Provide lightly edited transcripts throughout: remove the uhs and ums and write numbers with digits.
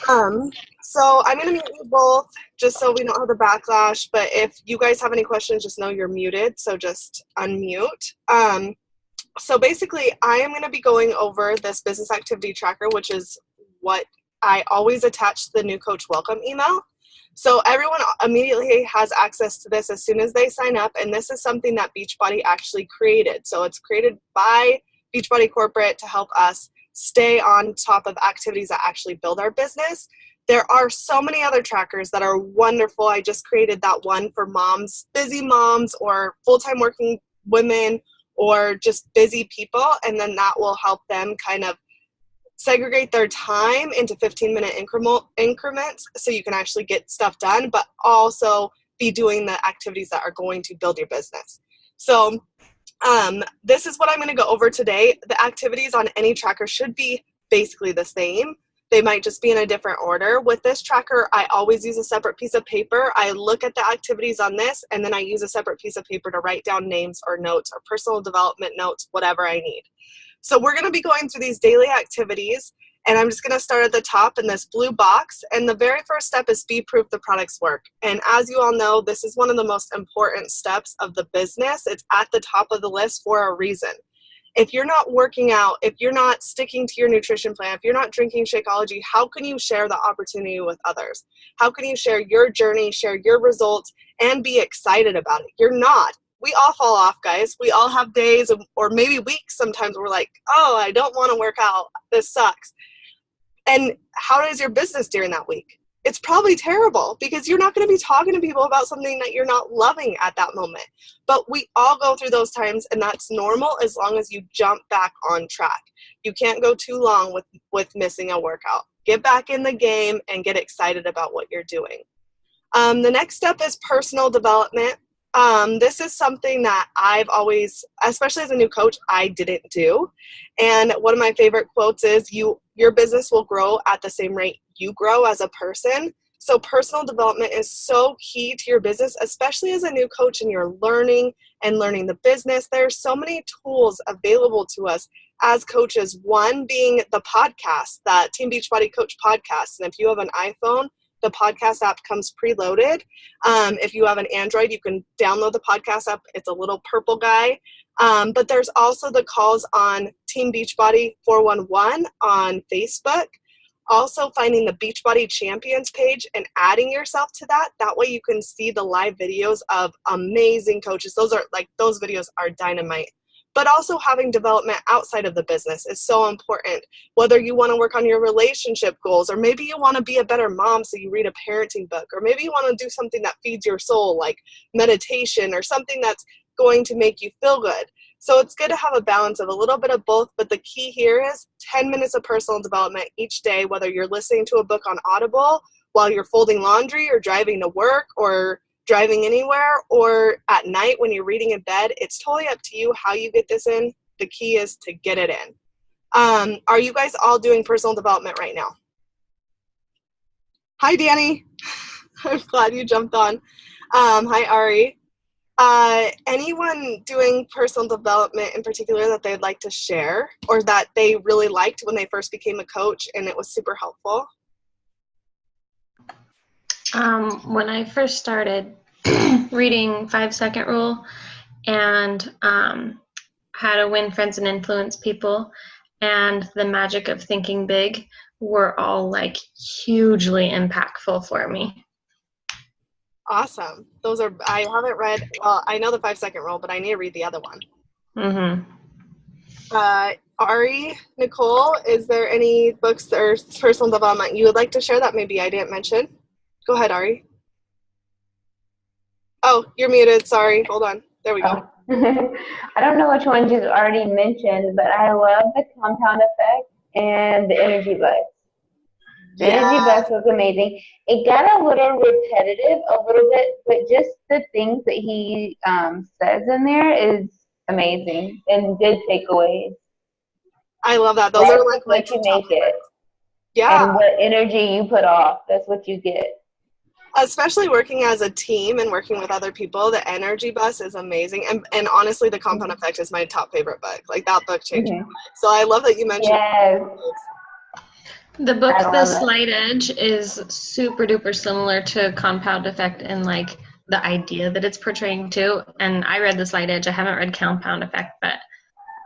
So I'm going to mute you both just so we don't have the backlash. But if you guys have any questions, just know you're muted. So just unmute. So basically, I am going to be going over this business activity tracker, which is what I always attach to the new coach welcome email. So everyone immediately has access to this as soon as they sign up. And this is something that Beachbody actually created. So it's created by Beachbody Corporate to help us stay on top of activities that actually build our business. There are so many other trackers that are wonderful. I just created that one for moms, busy moms, or full-time working women, or just busy people, and then that will help them kind of segregate their time into 15-minute increments so you can actually get stuff done, but also be doing the activities that are going to build your business. So this is what I'm going to go over today. The activities on any tracker should be basically the same. They might just be in a different order. With this tracker, I always use a separate piece of paper. I look at the activities on this, and then I use a separate piece of paper to write down names or notes or personal development notes, whatever I need. So we're going to be going through these daily activities, and I'm just going to start at the top in this blue box. And the very first step is be proof the products work. And as you all know, this is one of the most important steps of the business. It's at the top of the list for a reason. If you're not working out, if you're not sticking to your nutrition plan, if you're not drinking Shakeology, how can you share the opportunity with others? How can you share your journey, share your results, and be excited about it? You're not. We all fall off, guys. We all have days or maybe weeks sometimes we're like, oh, I don't want to work out. This sucks. And how is your business during that week? It's probably terrible because you're not going to be talking to people about something that you're not loving at that moment. But we all go through those times, and that's normal as long as you jump back on track. You can't go too long with missing a workout. Get back in the game and get excited about what you're doing. The next step is personal development. This is something that I've always, especially as a new coach, I didn't do. And one of my favorite quotes is, your business will grow at the same rate you grow as a person. So personal development is so key to your business, especially as a new coach and you're learning the business. There's so many tools available to us as coaches, one being the podcast, that Team Beachbody Coach podcast. And if you have an iPhone, the podcast app comes preloaded. If you have an Android, you can download the podcast app. It's a little purple guy. But there's also the calls on Team Beachbody 411 on Facebook. Also finding the Beachbody Champions page and adding yourself to that. That way you can see the live videos of amazing coaches. Those videos are dynamite. But also having development outside of the business is so important. Whether you want to work on your relationship goals, or maybe you want to be a better mom, so you read a parenting book, or maybe you want to do something that feeds your soul, like meditation, or something that's going to make you feel good. So it's good to have a balance of a little bit of both, but the key here is 10 minutes of personal development each day, whether you're listening to a book on Audible while you're folding laundry or driving to work or driving anywhere, or at night when you're reading in bed. It's totally up to you how you get this in. The key is to get it in. Are you guys all doing personal development right now? Hi, Danny. I'm glad you jumped on. Hi, Ari. Anyone doing personal development in particular that they'd like to share, or that they really liked when they first became a coach and it was super helpful? When I first started reading 5-Second Rule and How to Win Friends and Influence People and The Magic of Thinking Big were all like hugely impactful for me. Awesome. Those are, I haven't read, well, I know the 5-Second Rule, but I need to read the other one. Mm-hmm. Ari, Nicole, is there any books or personal development you would like to share that maybe I didn't mention? Go ahead, Ari. Oh, you're muted. Sorry. Hold on. There we go. I don't know which ones you've already mentioned, but I love the compound effect and the energy bus. The energy bus was amazing. It got a little repetitive, a little bit, but just the things that he says in there is amazing and good takeaways. I love that. Those are like what you make it. Yeah. And what energy you put off, that's what you get. Especially working as a team and working with other people, the energy bus is amazing. And honestly, the compound effect is my top favorite book. Like, that book changed my life. So I love that you mentioned. Yes. The book I The love it. Slight Edge is super duper similar to Compound Effect in like the idea that it's portraying too. And I read The Slight Edge. I haven't read Compound Effect, but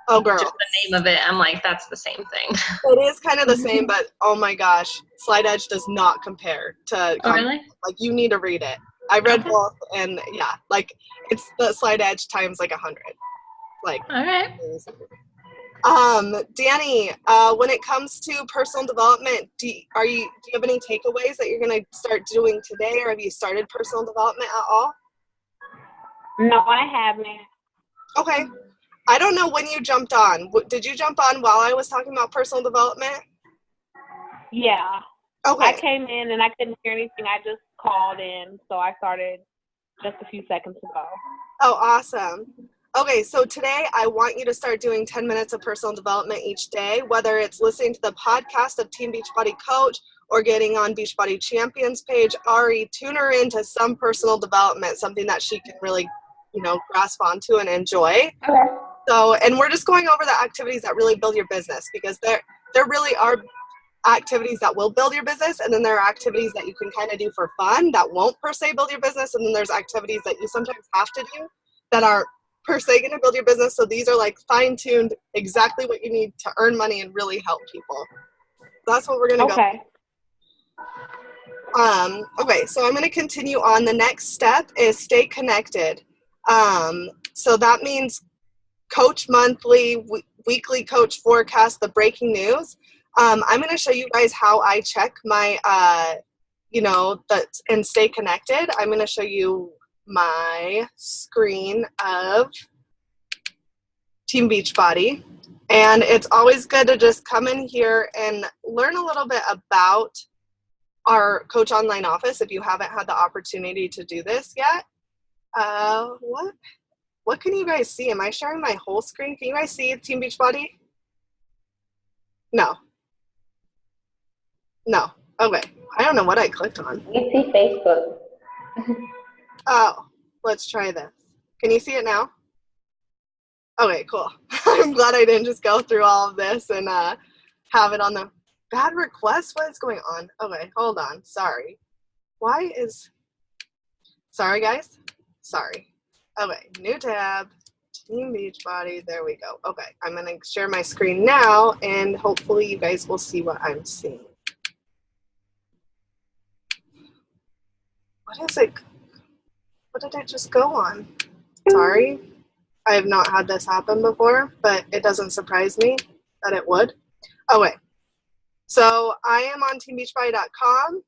Oh, girl. just the name of it, I'm like, that's the same thing. It is kind of the same, but oh my gosh, Slight Edge does not compare to Oh, really? like you need to read it. I read Okay. both, and yeah, like it's the Slight Edge times like 100. Like, All right. Danny, when it comes to personal development, do you have any takeaways that you're gonna start doing today, or have you started personal development at all? No, I haven't. Okay. I don't know when you jumped on. Did you jump on while I was talking about personal development? Yeah. Okay. I came in and I couldn't hear anything. I just called in, so I started just a few seconds ago. Oh, awesome. Okay, so today I want you to start doing 10 minutes of personal development each day, whether it's listening to the podcast of Team Beachbody Coach or getting on Beachbody Champions page. Ari, tune her into some personal development, something that she can really, grasp onto and enjoy. Okay. So, and we're just going over the activities that really build your business, because there really are activities that will build your business, and then there are activities that you can kind of do for fun that won't per se build your business, and then there's activities that you sometimes have to do that are per se going to build your business. So these are like fine-tuned, exactly what you need to earn money and really help people. That's what we're going to Okay. go. Okay, so I'm going to continue on. The next step is stay connected. So that means Coach Monthly, weekly Coach Forecast, the breaking news. I'm going to show you guys how I check my, and stay connected. I'm going to show you my screen of Team Beachbody. And it's always good to just come in here and learn a little bit about our Coach Online office if you haven't had the opportunity to do this yet. What can you guys see? Am I sharing my whole screen? Can you guys see Team Beachbody? No. Okay. I don't know what I clicked on. You see Facebook. Oh, let's try this. Can you see it now? Okay, cool. I'm glad I didn't just go through all of this and have it on the bad request. What is going on? Okay, hold on. Sorry. Sorry, guys. Sorry. Okay, new tab, Team Beachbody. There we go. Okay, I'm going to share my screen now, and hopefully you guys will see what I'm seeing. What is it? What did I just go on? Sorry. I have not had this happen before, but it doesn't surprise me that it would. Okay. So I am on teambeachbody.com,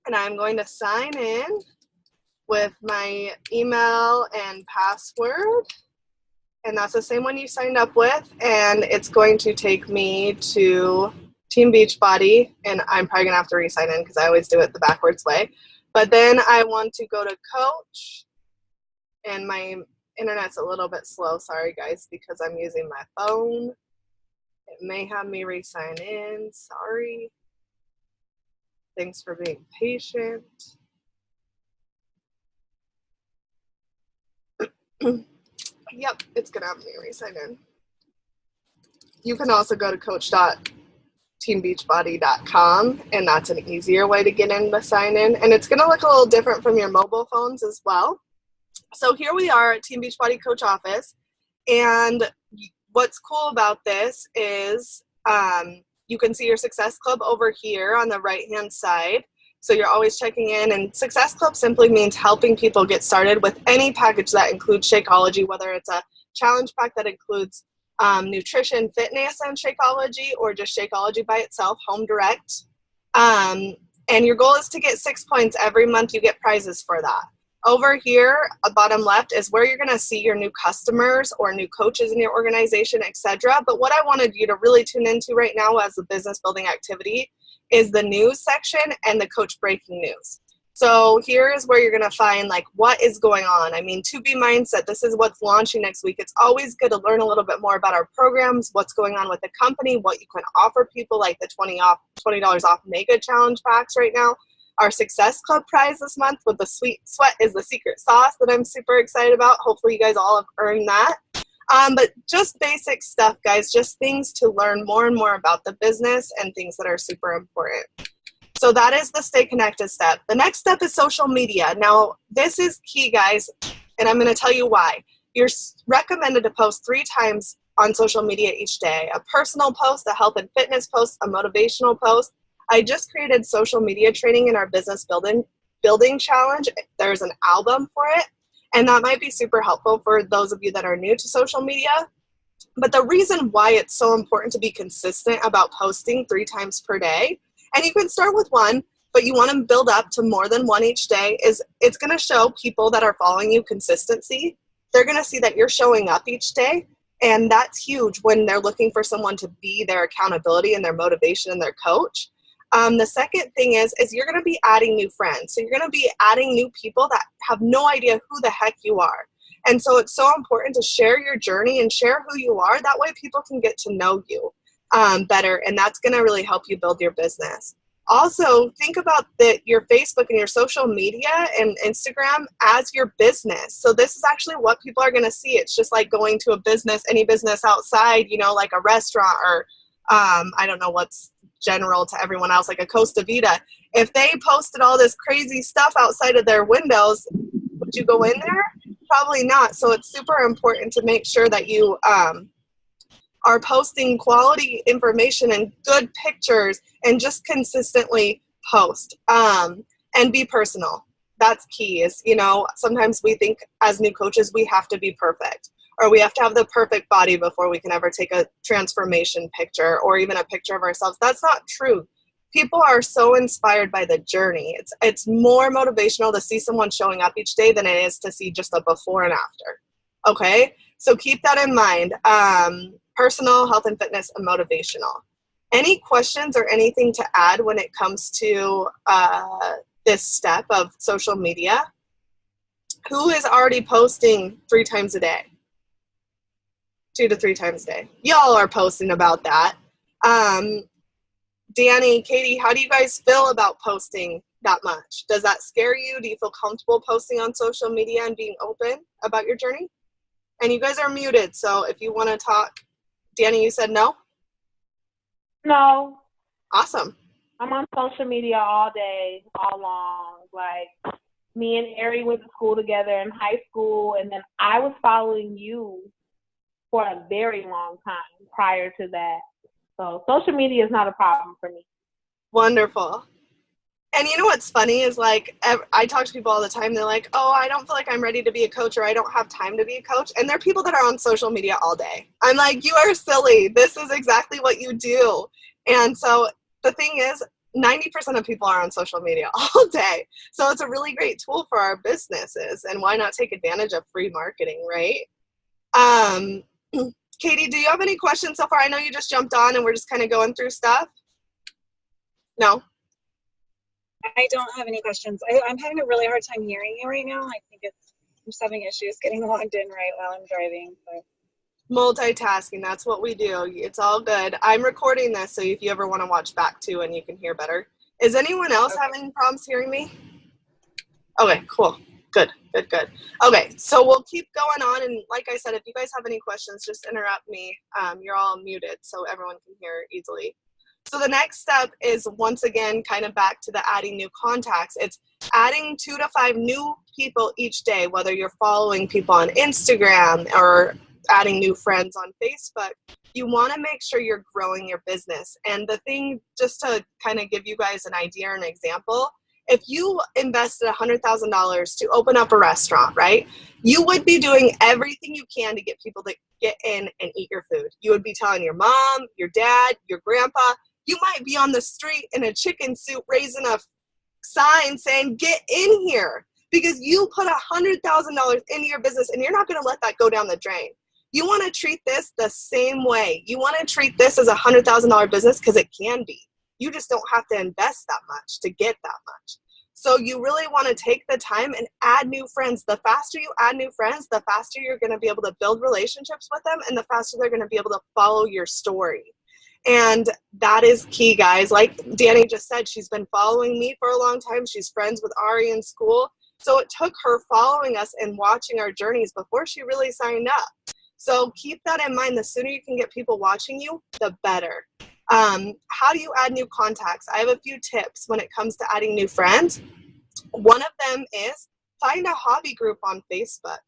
and I'm going to sign in with my email and password. And that's the same one you signed up with. And it's going to take me to Team Beachbody. And I'm probably going to have to re-sign in because I always do it the backwards way. But then I want to go to Coach. And my internet's a little bit slow. Sorry, guys, because I'm using my phone. It may have me re-sign in. Sorry. Thanks for being patient. Yep, it's going to have me re-sign in. You can also go to coach.teambeachbody.com, and that's an easier way to get in the sign in. And it's going to look a little different from your mobile phones as well. So here we are at Team Beachbody Coach Office. And what's cool about this is you can see your Success Club over here on the right-hand side. So you're always checking in, and Success Club simply means helping people get started with any package that includes Shakeology, whether it's a challenge pack that includes nutrition, fitness, and Shakeology, or just Shakeology by itself, home direct. And your goal is to get 6 points every month. You get prizes for that. Over here, bottom left, is where you're going to see your new customers or new coaches in your organization, etc. But what I wanted you to really tune into right now as a business building activity is the news section and the coach breaking news. So here is where you're going to find like what is going on. I mean, 2B Mindset, this is what's launching next week. It's always good to learn a little bit more about our programs, what's going on with the company, what you can offer people, like the $20 off mega challenge packs right now. Our Success Club prize this month with the Sweat is the secret sauce that I'm super excited about. Hopefully you guys all have earned that. But just basic stuff, guys, just things to learn more and more about the business and things that are super important. So that is the stay connected step. The next step is social media. Now, this is key, guys, and I'm going to tell you why. You're recommended to post 3 times on social media each day: a personal post, a health and fitness post, a motivational post. I just created social media training in our business building challenge. There's an album for it, and that might be super helpful for those of you that are new to social media. But the reason why it's so important to be consistent about posting 3 times per day, and you can start with 1, but you want to build up to more than 1 each day, is it's going to show people that are following you consistency. They're going to see that you're showing up each day, and that's huge when they're looking for someone to be their accountability and their motivation and their coach. The second thing is you're going to be adding new friends. So you're going to be adding new people that have no idea who the heck you are. And so it's so important to share your journey and share who you are. That way people can get to know you better, and that's going to really help you build your business. Also, think about your Facebook and your social media and Instagram as your business. So this is actually what people are going to see. It's just like going to a business, any business outside, like a restaurant or I don't know what's general to everyone else, like a Costa Vida. If they posted all this crazy stuff outside of their windows, would you go in there? Probably not. So it's super important to make sure that you are posting quality information and good pictures, and just consistently post and be personal. That's key. Is sometimes we think as new coaches we have to be perfect, or we have to have the perfect body before we can ever take a transformation picture or even a picture of ourselves. That's not true. People are so inspired by the journey. It's more motivational to see someone showing up each day than it is to see just a before and after. Okay, so keep that in mind. Personal, health and fitness, and motivational. Any questions or anything to add when it comes to this step of social media? Who is already posting 3 times a day? 2 to 3 times a day. Y'all are posting about that. Danny, Katie, how do you guys feel about posting that much? Does that scare you? Do you feel comfortable posting on social media and being open about your journey? And you guys are muted, so if you want to talk. Danny, you said no? No. Awesome. I'm on social media all day, all long. Like, me and Ari went to school together in high school, and then I was following you for a very long time prior to that. So social media is not a problem for me. Wonderful. And you know what's funny is, like, I talk to people all the time. They're like, oh, I don't feel like I'm ready to be a coach, or I don't have time to be a coach. And there are people that are on social media all day. I'm like, you are silly. This is exactly what you do. And so the thing is, 90% of people are on social media all day. So it's a really great tool for our businesses. And why not take advantage of free marketing, right? Katie, do you have any questions so far? I know you just jumped on and we're just kind of going through stuff. No? I don't have any questions. I'm having a really hard time hearing you right now. I think I'm just having issues getting logged in right while I'm driving. But. Multitasking, that's what we do. It's all good. I'm recording this, so if you ever want to watch back too and you can hear better. Is anyone else having problems hearing me? Okay, cool. Good. Okay, so we'll keep going on, and like I said, if you guys have any questions, just interrupt me. You're all muted, so everyone can hear easily. So the next step is, once again, kind of back to the adding new contacts. It's adding 2 to 5 new people each day, whether you're following people on Instagram or adding new friends on Facebook. You want to make sure you're growing your business. And the thing, just to kind of give you guys an idea or an example, if you invested $100,000 to open up a restaurant, right, you would be doing everything you can to get people to get in and eat your food. You would be telling your mom, your dad, your grandpa. You might be on the street in a chicken suit raising a sign saying, get in here, because you put $100,000 into your business, and you're not going to let that go down the drain. You want to treat this the same way. You want to treat this as a $100,000 business, because it can be. You just don't have to invest that much to get that much. So you really want to take the time and add new friends. The faster you add new friends, the faster you're going to be able to build relationships with them, and the faster they're going to be able to follow your story. And that is key, guys. Like Danny just said, she's been following me for a long time. She's friends with Ari in school. So it took her following us and watching our journeys before she really signed up. So keep that in mind. The sooner you can get people watching you, the better. How do you add new contacts? I have a few tips when it comes to adding new friends. One of them is find a hobby group on Facebook.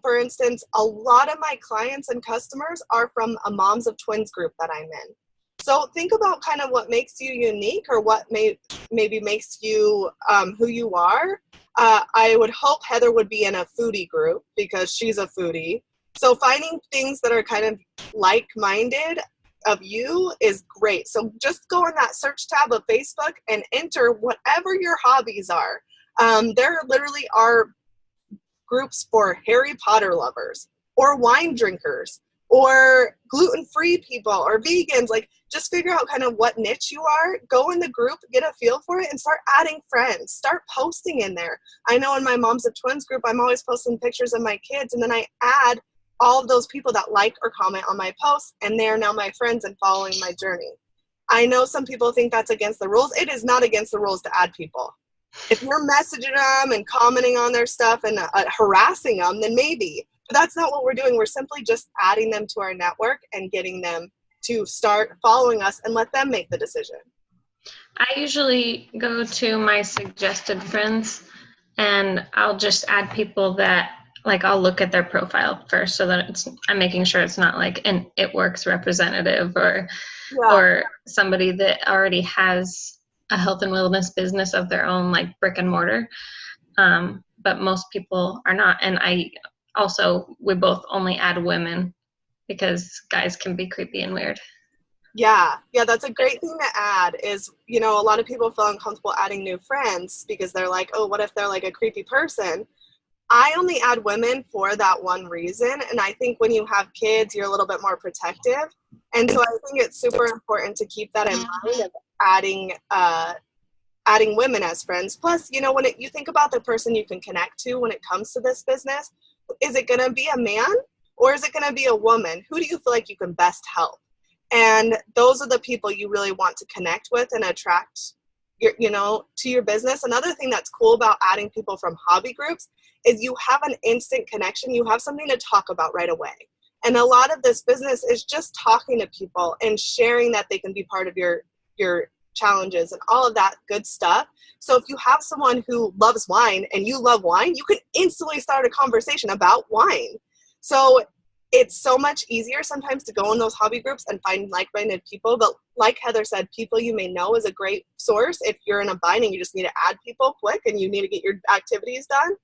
For instance, a lot of my clients and customers are from a Moms of Twins group that I'm in. So think about kind of what makes you unique, or what maybe makes you who you are. I would hope Heather would be in a foodie group because she's a foodie. So finding things that are kind of like-minded of you is great. So just go in that search tab of Facebook and enter whatever your hobbies are. There literally are groups for Harry Potter lovers, or wine drinkers, or gluten-free people, or vegans. Like, just figure out kind of what niche you are, go in the group, get a feel for it, and start adding friends. Start posting in there. I know in my Moms of Twins group, I'm always posting pictures of my kids, and then I add all of those people that like or comment on my posts, and they're now my friends and following my journey. I know some people think that's against the rules. It is not against the rules to add people. If you're messaging them and commenting on their stuff and harassing them, then maybe. But that's not what we're doing. We're simply just adding them to our network and getting them to start following us and let them make the decision. I usually go to my suggested friends, and I'll just add people that, like, I'll look at their profile first, so that I'm making sure it's not like an It Works representative or somebody that already has a health and wellness business of their own, like brick and mortar. But most people are not. And we both only add women because guys can be creepy and weird. Yeah, that's a great thing to add is, a lot of people feel uncomfortable adding new friends because they're like, oh, what if they're like a creepy person? I only add women for that one reason. And I think when you have kids, you're a little bit more protective. And so I think it's super important to keep that in mind of adding women as friends. Plus, when you think about the person you can connect to when it comes to this business, is it going to be a man or is it going to be a woman? Who do you feel like you can best help? And those are the people you really want to connect with and attract to your business. Another thing that's cool about adding people from hobby groups is you have an instant connection. You have something to talk about right away. And a lot of this business is just talking to people and sharing that they can be part of your challenges and all of that good stuff. So if you have someone who loves wine and you love wine, you can instantly start a conversation about wine. So it's so much easier sometimes to go in those hobby groups and find like-minded people. But like Heather said, people you may know is a great source if you're in a bind and you just need to add people quick and you need to get your activities done.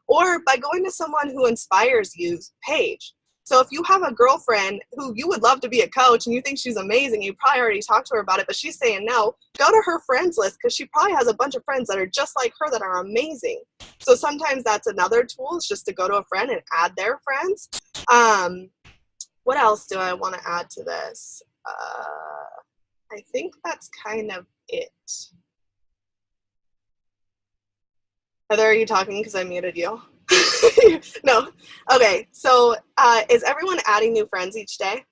Or by going to someone who inspires you's page. So if you have a girlfriend who you would love to be a coach and you think she's amazing, you probably already talked to her about it, but she's saying no, go to her friends list because she probably has a bunch of friends that are just like her that are amazing. So sometimes that's another tool, is just to go to a friend and add their friends. What else do I want to add to this? I think that's kind of it. Heather, are you talking because I muted you? No. Okay. So is everyone adding new friends each day?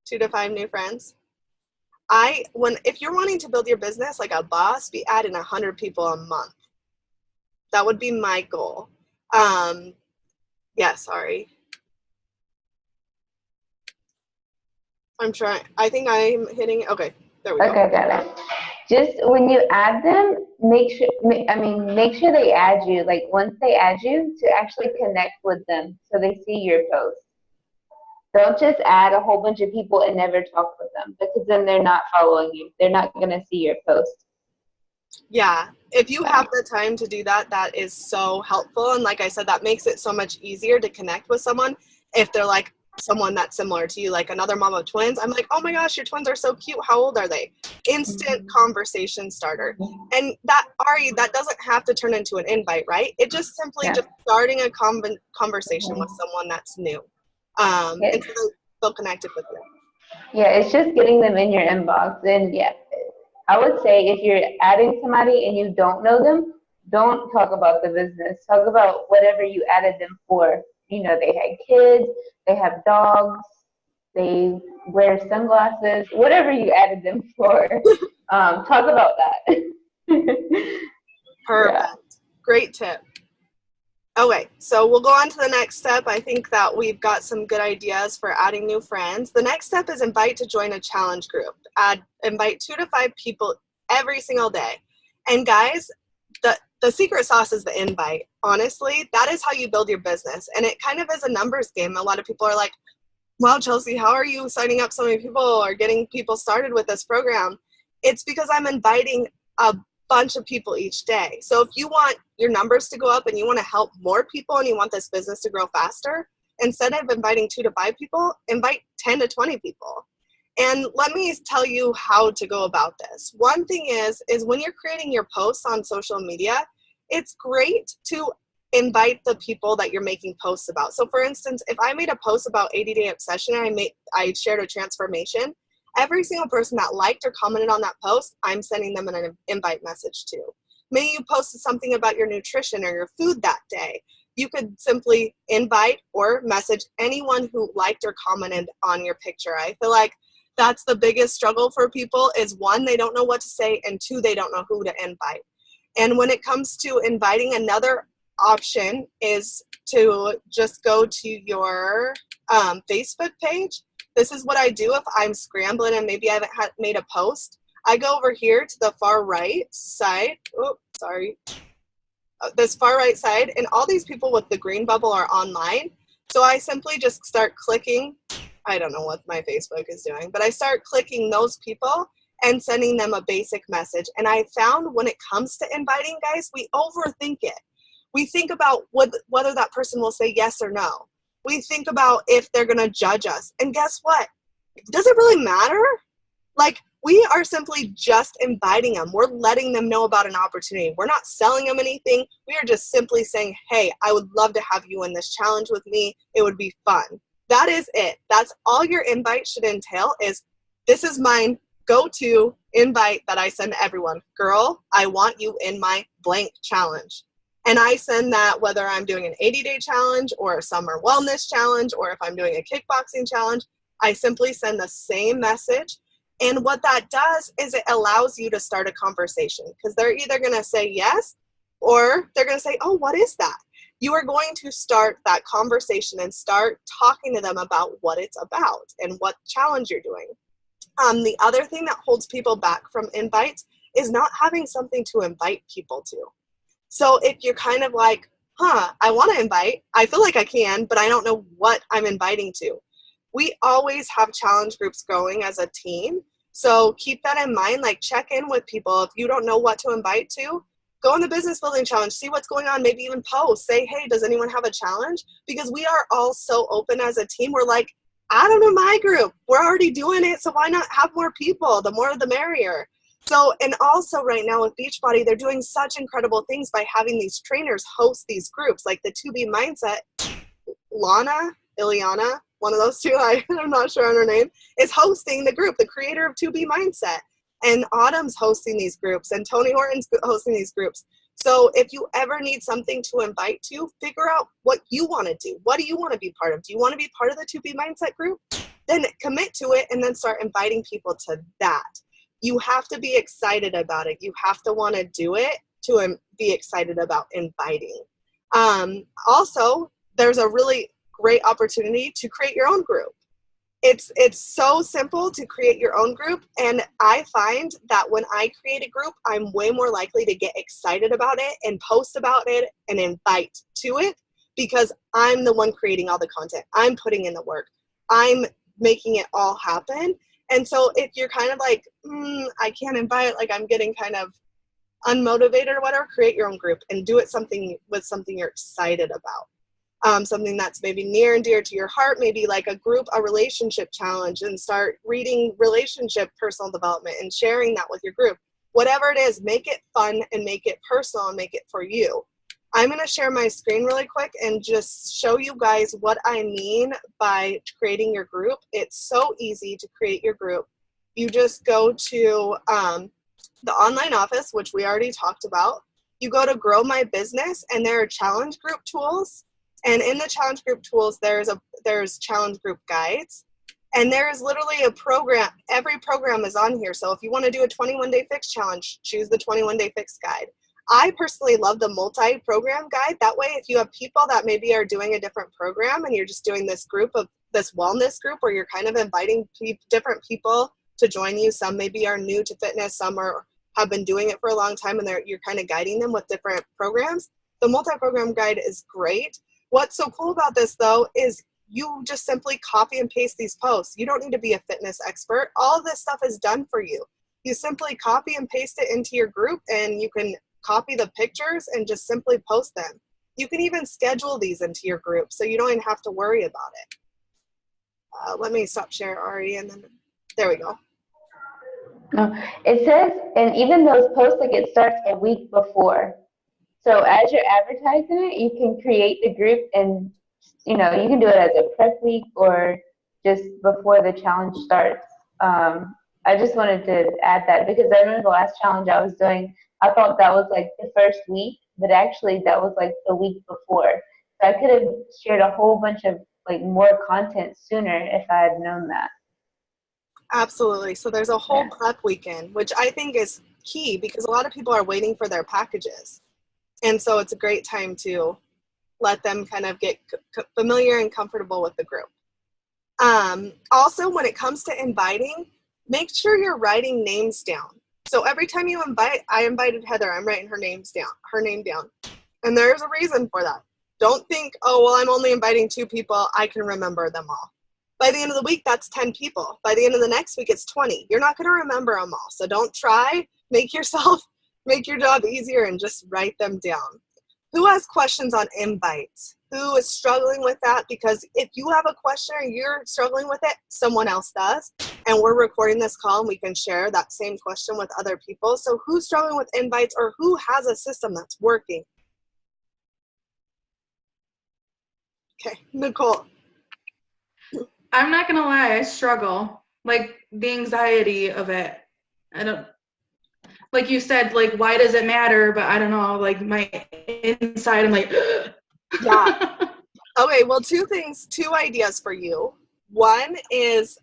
2 to 5 new friends? If you're wanting to build your business like a boss, be adding 100 people a month. That would be my goal. Sorry. I'm trying. I think I'm hitting. Okay. There we go. Okay, got it. Just when you add them, make sure they add you. Like once they add you, to actually connect with them so they see your post. Don't just add a whole bunch of people and never talk with them, because then they're not following you. They're not going to see your post. Yeah, if you have the time to do that, that is so helpful. And like I said, that makes it so much easier to connect with someone if they're like someone that's similar to you, like another mom of twins. I'm like, oh my gosh, your twins are so cute. How old are they? Instant conversation starter. And that doesn't have to turn into an invite, right? It just simply just starting a conversation with someone that's new. And so they feel connected with you. Yeah, it's just getting them in your inbox. And yeah, I would say if you're adding somebody and you don't know them, don't talk about the business. Talk about whatever you added them for. You know, they had kids, they have dogs, they wear sunglasses, whatever you added them for. Talk about that. Perfect. Yeah. Great tip. Okay, so we'll go on to the next step. I think that we've got some good ideas for adding new friends. The next step is invite to join a challenge group. Invite 2 to 5 people every single day. And guys, the secret sauce is the invite. Honestly, that is how you build your business. And it kind of is a numbers game. A lot of people are like, wow, Chelsea, how are you signing up so many people or getting people started with this program? It's because I'm inviting a bunch of people each day. So if you want your numbers to go up and you want to help more people and you want this business to grow faster, instead of inviting 2 to 5 people, invite 10 to 20 people. And let me tell you how to go about this. One thing is when you're creating your posts on social media, it's great to invite the people that you're making posts about. So for instance, if I made a post about 80-day obsession and I shared a transformation, every single person that liked or commented on that post, I'm sending them an invite message to. Maybe you posted something about your nutrition or your food that day. You could simply invite or message anyone who liked or commented on your picture. I feel like that's the biggest struggle for people is 1, they don't know what to say, and 2, they don't know who to invite. And when it comes to inviting, another option is to just go to your Facebook page. This is what I do if I'm scrambling and maybe I haven't made a post. I go over here to the far right side. Oh, sorry. This far right side, and all these people with the green bubble are online. So I simply just start clicking. I don't know what my Facebook is doing, but I start clicking those people and sending them a basic message. And I found when it comes to inviting, guys, we overthink it. We think about whether that person will say yes or no. We think about if they're going to judge us. And guess what? Does it really matter? Like, we are simply just inviting them. We're letting them know about an opportunity. We're not selling them anything. We are just simply saying, hey, I would love to have you in this challenge with me. It would be fun. That is it. That's all your invite should entail is, this is mine go-to invite that I send to everyone. Girl, I want you in my blank challenge. And I send that whether I'm doing an 80-day challenge or a summer wellness challenge, or if I'm doing a kickboxing challenge, I simply send the same message. And what that does is it allows you to start a conversation, because they're either going to say yes, or they're going to say, oh, what is that? You are going to start that conversation and start talking to them about what it's about and what challenge you're doing. The other thing that holds people back from invites is not having something to invite people to. So if you're kind of like, I want to invite, I feel like I can, but I don't know what I'm inviting to. We always have challenge groups going as a team. So keep that in mind, like check in with people. If you don't know what to invite to, go on the business building challenge, see what's going on, maybe even post, say, hey, does anyone have a challenge? Because we are all so open as a team. We're like, I don't know my group. We're already doing it, so why not have more people? The more the merrier. So, and also right now with Beachbody, they're doing such incredible things by having these trainers host these groups, like the 2B Mindset. Ileana, one of those two, I'm not sure on her name, is hosting the group, the creator of 2B Mindset. And Autumn's hosting these groups, and Tony Horton's hosting these groups. So if you ever need something to invite to, figure out what you want to do. What do you want to be part of? Do you want to be part of the 2B Mindset group? Then commit to it and then start inviting people to that. You have to be excited about it. You have to want to do it to be excited about inviting. Also, there's a really great opportunity to create your own group. It's so simple to create your own group, and I find that when I create a group, I'm way more likely to get excited about it and post about it and invite to it, because I'm the one creating all the content. I'm putting in the work. I'm making it all happen. And so if you're kind of like, I can't invite, like I'm getting kind of unmotivated or whatever, create your own group and do it with something you're excited about. Something that's maybe near and dear to your heart, maybe like a relationship challenge, and start reading relationship personal development and sharing that with your group. Whatever it is, make it fun and make it personal and make it for you. I'm going to share my screen really quick and just show you guys what I mean by creating your group. It's so easy to create your group. You just go to the online office, which we already talked about. You go to Grow My Business, and there are challenge group tools. And in the challenge group tools, there's challenge group guides. And there is literally a program. Every program is on here. So if you want to do a 21-day fix challenge, choose the 21-day fix guide. I personally love the multi-program guide. That way, if you have people that maybe are doing a different program and you're just doing this wellness group where you're kind of inviting different people to join you. Some maybe are new to fitness, some have been doing it for a long time, and you're kind of guiding them with different programs. The multi-program guide is great. What's so cool about this, though, is you just simply copy and paste these posts. You don't need to be a fitness expert. All of this stuff is done for you. You simply copy and paste it into your group, and you can copy the pictures and just simply post them. You can even schedule these into your group, so you don't even have to worry about it. Let me stop share, Ari, and then there we go. No, it says, and even those posts, like it starts a week before. So as you're advertising it, you can create the group, and you can do it as a prep week or just before the challenge starts. I just wanted to add that because I remember the last challenge I was doing, I thought that was like the first week, but actually that was like the week before. So I could have shared a whole bunch of like more content sooner if I had known that. Absolutely. So there's a whole prep weekend, which I think is key because a lot of people are waiting for their packages. And so it's a great time to let them kind of get familiar and comfortable with the group. Also, when it comes to inviting, make sure you're writing names down. So every time you invite, I invited Heather, I'm writing her name down. And there's a reason for that. Don't think, oh, well, I'm only inviting 2 people. I can remember them all. By the end of the week, that's 10 people. By the end of the next week, it's 20. You're not going to remember them all. So don't try. Make your job easier and just write them down. Who has questions on invites? Who is struggling with that? Because if you have a question or you're struggling with it, someone else does. And we're recording this call and we can share that same question with other people. So who's struggling with invites or who has a system that's working? Okay, Nicole. I'm not gonna lie, I struggle. Like the anxiety of it. I don't, like you said, like why does it matter? But I don't know, like my inside, I'm like, yeah. Okay, well, 2 ideas for you. One is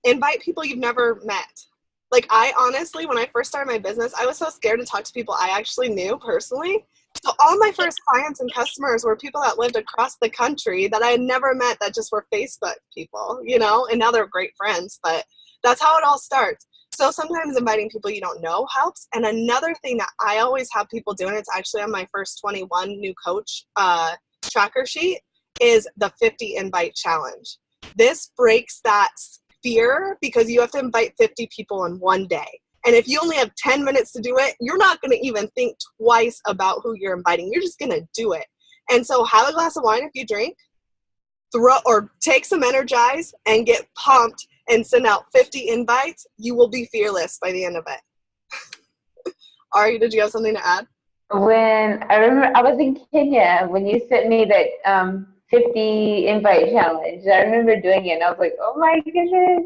invite people you've never met. Like I honestly, when I first started my business, I was so scared to talk to people I actually knew personally. So all my first clients and customers were people that lived across the country that I had never met, that just were Facebook people, and now they're great friends, but that's how it all starts. So sometimes inviting people you don't know helps. And another thing that I always have people doing, it's actually on my first 21 new coach tracker sheet, is the 50 invite challenge. This breaks that fear because you have to invite 50 people in one day. And if you only have 10 minutes to do it, you're not going to even think twice about who you're inviting. You're just going to do it. And so have a glass of wine if you drink, take some Energize and get pumped and send out 50 invites. You will be fearless by the end of it. Ari, did you have something to add? When I remember I was in Kenya when you sent me that 50 invite challenge. I remember doing it and I was like, oh my goodness.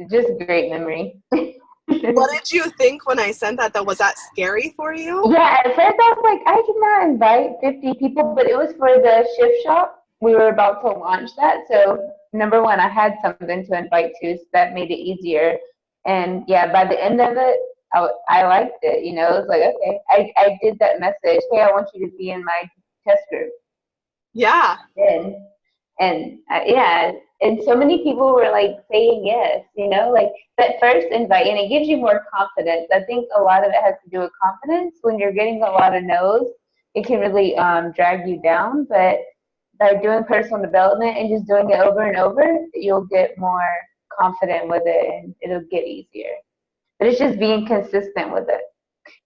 Just a great memory. What did you think when I sent that, though? Was that scary for you? Yeah, at first I was like, I cannot invite 50 people, but it was for the shift shop. We were about to launch that. So number one, I had something to invite to, so that made it easier. And yeah, by the end of it, I liked it. It was like, okay, I did that message. Hey, I want you to be in my test group. Yeah. And so many people were like saying yes, like that first invite, and it gives you more confidence. I think a lot of it has to do with confidence. When you're getting a lot of no's, it can really drag you down. But by doing personal development and just doing it over and over, you'll get more confident with it and it'll get easier. But it's just being consistent with it.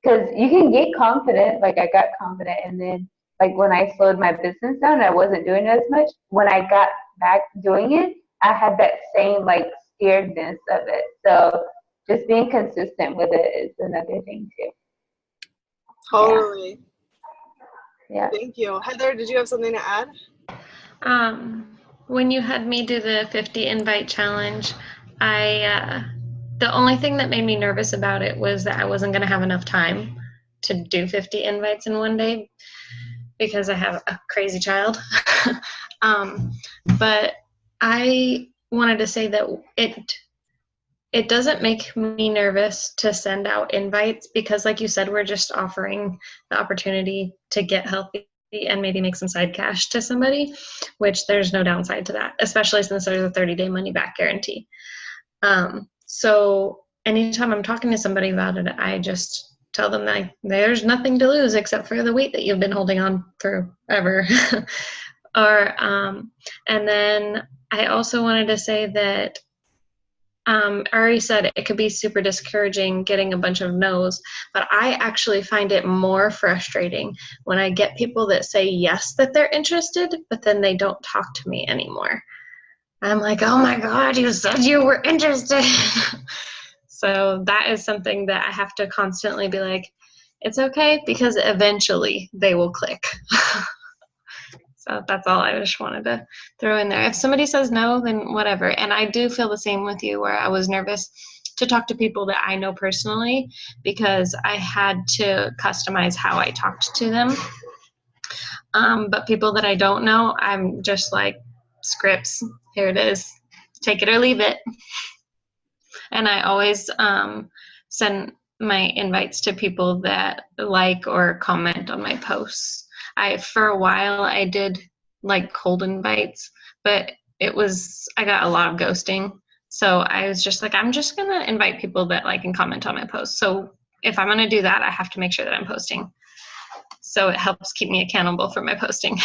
Because you can get confident, like I got confident, and then like when I slowed my business down, I wasn't doing as much. When I got back doing it, I had that same like scaredness of it. So just being consistent with it is another thing too. Totally. Yeah. Thank you. Heather, did you have something to add? When you had me do the 50 invite challenge, the only thing that made me nervous about it was that I wasn't going to have enough time to do 50 invites in one day because I have a crazy child. But I wanted to say that it it doesn't make me nervous to send out invites because, like you said, we're just offering the opportunity to get healthy and maybe make some side cash to somebody, which there's no downside to that, especially since there's a 30-day money back guarantee. So anytime I'm talking to somebody about it, I just tell them that there's nothing to lose except for the weight that you've been holding on forever. And then I also wanted to say that I already said it could be super discouraging getting a bunch of no's, but I actually find it more frustrating when I get people that say yes, that they're interested, but then they don't talk to me anymore. I'm like, oh my God, you said you were interested. So that is something that I have to constantly be like, it's okay, because eventually they will click. So that's all I just wanted to throw in there. If somebody says no, then whatever. And I do feel the same with you, where I was nervous to talk to people that I know personally because I had to customize how I talked to them. But people that I don't know, I'm just like, scripts, here it is. Take it or leave it. And I always send my invites to people that like or comment on my posts. For a while, I did like cold invites, but I got a lot of ghosting. So I was just like, I'm just going to invite people that like and comment on my posts. So if I'm going to do that, I have to make sure that I'm posting. So it helps keep me accountable for my posting.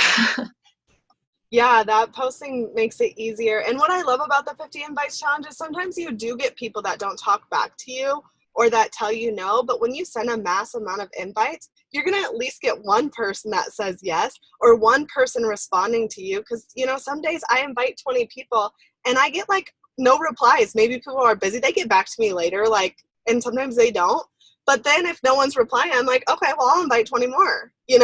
Yeah, that posting makes it easier. And what I love about the 50 invites challenge is sometimes you do get people that don't talk back to you or that tell you no, but when you send a mass amount of invites, you're going to at least get one person that says yes or one person responding to you. Because, some days I invite 20 people and I get like no replies. Maybe people are busy. They get back to me later, and sometimes they don't. But then if no one's replying, I'm like, okay, well, I'll invite 20 more. You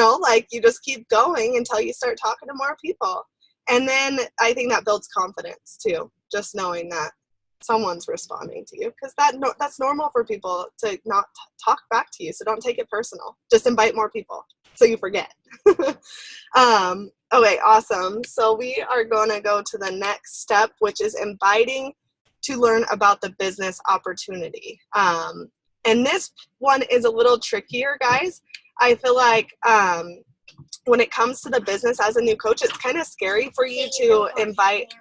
just keep going until you start talking to more people. And then I think that builds confidence too, just knowing that someone's responding to you, because that's normal for people to not talk back to you. So don't take it personal. Just invite more people so you forget. Okay, awesome. So we are going to go to the next step, which is inviting to learn about the business opportunity. And this one is a little trickier, guys. I feel like when it comes to the business as a new coach, it's kind of scary for you to invite.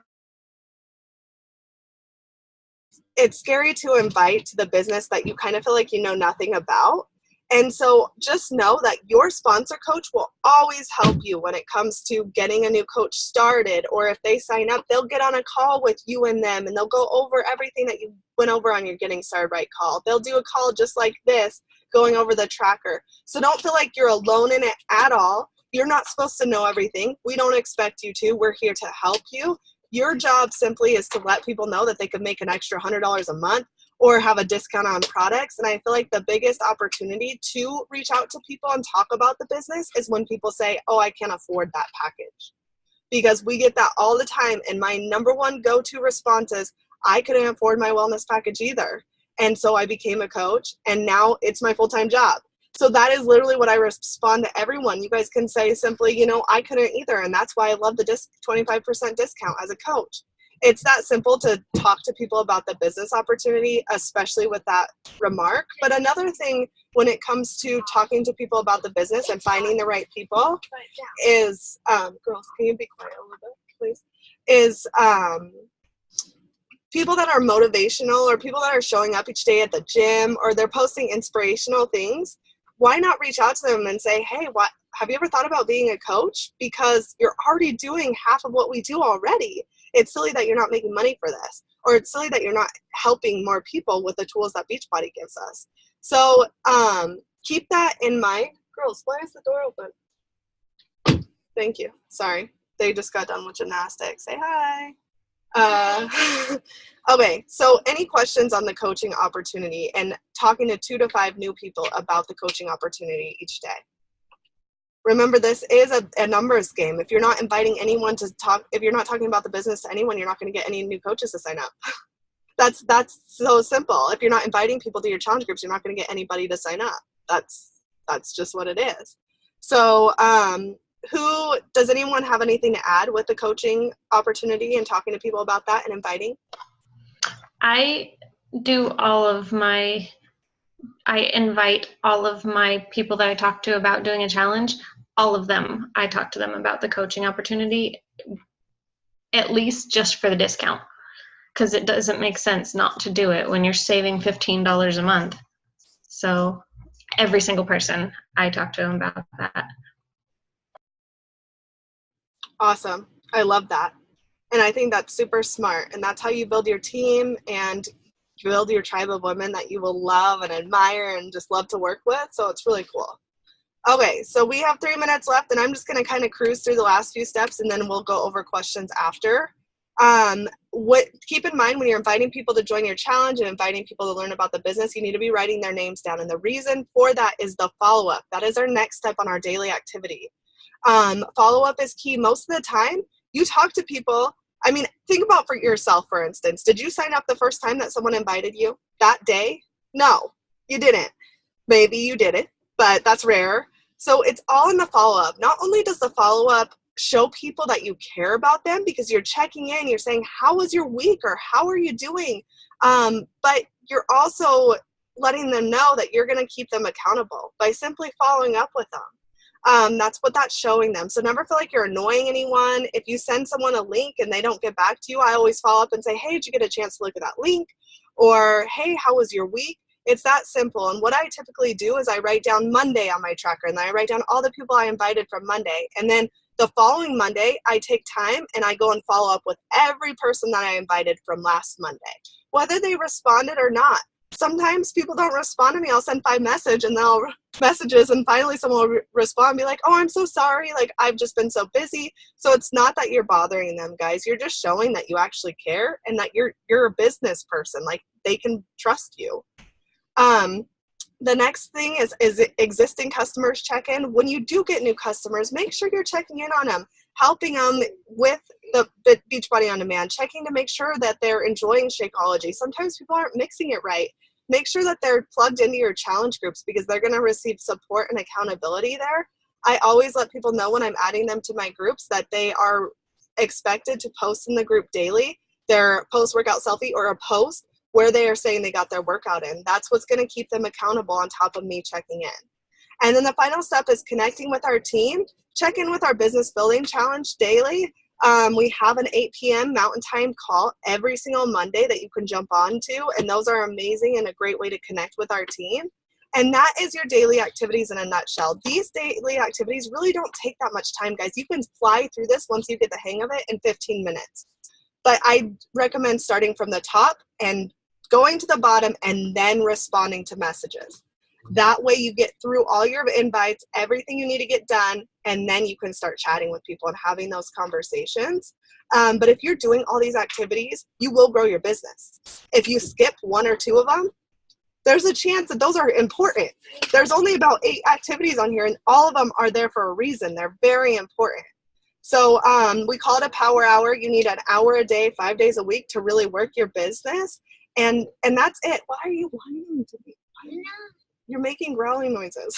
It's scary to invite to the business that you kind of feel like you know nothing about. And so just know that your sponsor coach will always help you when it comes to getting a new coach started, or if they sign up, they'll get on a call with you and them, and they'll go over everything that you went over on your Getting Started Right call. They'll do a call just like this, going over the tracker. So don't feel like you're alone in it at all. You're not supposed to know everything. We don't expect you to. We're here to help you. Your job simply is to let people know that they could make an extra $100 a month or have a discount on products. And I feel like the biggest opportunity to reach out to people and talk about the business is when people say, oh, I can't afford that package. Because we get that all the time. And my number one go-to response is, I couldn't afford my wellness package either. And so I became a coach, and now it's my full-time job. So that is literally what I respond to everyone. You guys can say simply, I couldn't either. And that's why I love the 25% discount as a coach. It's that simple to talk to people about the business opportunity, especially with that remark. But another thing when it comes to talking to people about the business and finding the right people is, girls, can you be quiet a little bit, please? Is people that are motivational, or people that are showing up each day at the gym, or they're posting inspirational things. Why not reach out to them and say, hey, have you ever thought about being a coach? Because you're already doing half of what we do already. It's silly that you're not making money for this, or it's silly that you're not helping more people with the tools that Beachbody gives us. So keep that in mind. Girls, why is the door open? Thank you. Sorry. They just got done with gymnastics. Say hi. Okay, so any questions on the coaching opportunity and talking to 2 to 5 new people about the coaching opportunity each day? Remember, this is a numbers game. If you're not inviting anyone to talk, if you're not talking about the business to anyone, you're not going to get any new coaches to sign up. That's so simple. If you're not inviting people to your challenge groups, you're not going to get anybody to sign up. That's just what it is. So, does anyone have anything to add with the coaching opportunity and talking to people about that and inviting? I do I invite all of my people that I talk to about doing a challenge, all of them, I talk to them about the coaching opportunity, at least just for the discount, because it doesn't make sense not to do it when you're saving $15 a month. So every single person, I talk to them about that. Awesome. I love that. And I think that's super smart. And that's how you build your team and build your tribe of women that you will love and admire and just love to work with. So it's really cool. Okay, so we have 3 minutes left, and I'm just going to kind of cruise through the last few steps, and then we'll go over questions after. Keep in mind when you're inviting people to join your challenge and inviting people to learn about the business, you need to be writing their names down. And the reason for that is the follow-up. That is our next step on our daily activity. Follow-up is key. Most of the time, you talk to people. I mean, think about for yourself, for instance. Did you sign up the first time that someone invited you that day? No, you didn't. Maybe you did it, but that's rare. So it's all in the follow-up. Not only does the follow-up show people that you care about them because you're checking in, you're saying, how was your week or how are you doing? But you're also letting them know that you're going to keep them accountable by simply following up with them. That's what that's showing them. So never feel like you're annoying anyone. If you send someone a link and they don't get back to you, I always follow up and say, hey, did you get a chance to look at that link? Or, hey, how was your week? It's that simple. And what I typically do is I write down Monday on my tracker, and then I write down all the people I invited from Monday. And then the following Monday, I take time and I go and follow up with every person that I invited from last Monday, whether they responded or not. Sometimes people don't respond to me. I'll send 5 messages and finally someone will respond and be like, oh, I'm so sorry. Like, I've just been so busy. So it's not that you're bothering them, guys. You're just showing that you actually care and that you're a business person. Like, they can trust you. The next thing is existing customers check-in. When you do get new customers, make sure you're checking in on them, helping them with the Beachbody On Demand, checking to make sure that they're enjoying Shakeology. Sometimes people aren't mixing it right. Make sure that they're plugged into your challenge groups because they're going to receive support and accountability there. I always let people know when I'm adding them to my groups that they are expected to post in the group daily, their post-workout selfie or a post where they are saying they got their workout in. That's what's going to keep them accountable on top of me checking in. And then the final step is connecting with our team. Check in with our business building challenge daily. We have an 8 p.m. Mountain Time call every single Monday that you can jump on to, and those are amazing and a great way to connect with our team. And that is your daily activities in a nutshell. These daily activities really don't take that much time, guys. You can fly through this once you get the hang of it in 15 minutes. But I recommend starting from the top and going to the bottom and then responding to messages. That way you get through all your invites, everything you need to get done, and then you can start chatting with people and having those conversations. But if you're doing all these activities, you will grow your business. If you skip 1 or 2 of them, there's a chance that those are important. There's only about 8 activities on here, and all of them are there for a reason. They're very important. So we call it a power hour. You need an hour a day, 5 days a week to really work your business. And that's it. Why are you whining to me? You're making growling noises.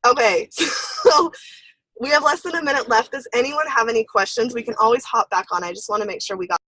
Okay, so we have less than a minute left. Does anyone have any questions? We can always hop back on. I just want to make sure we got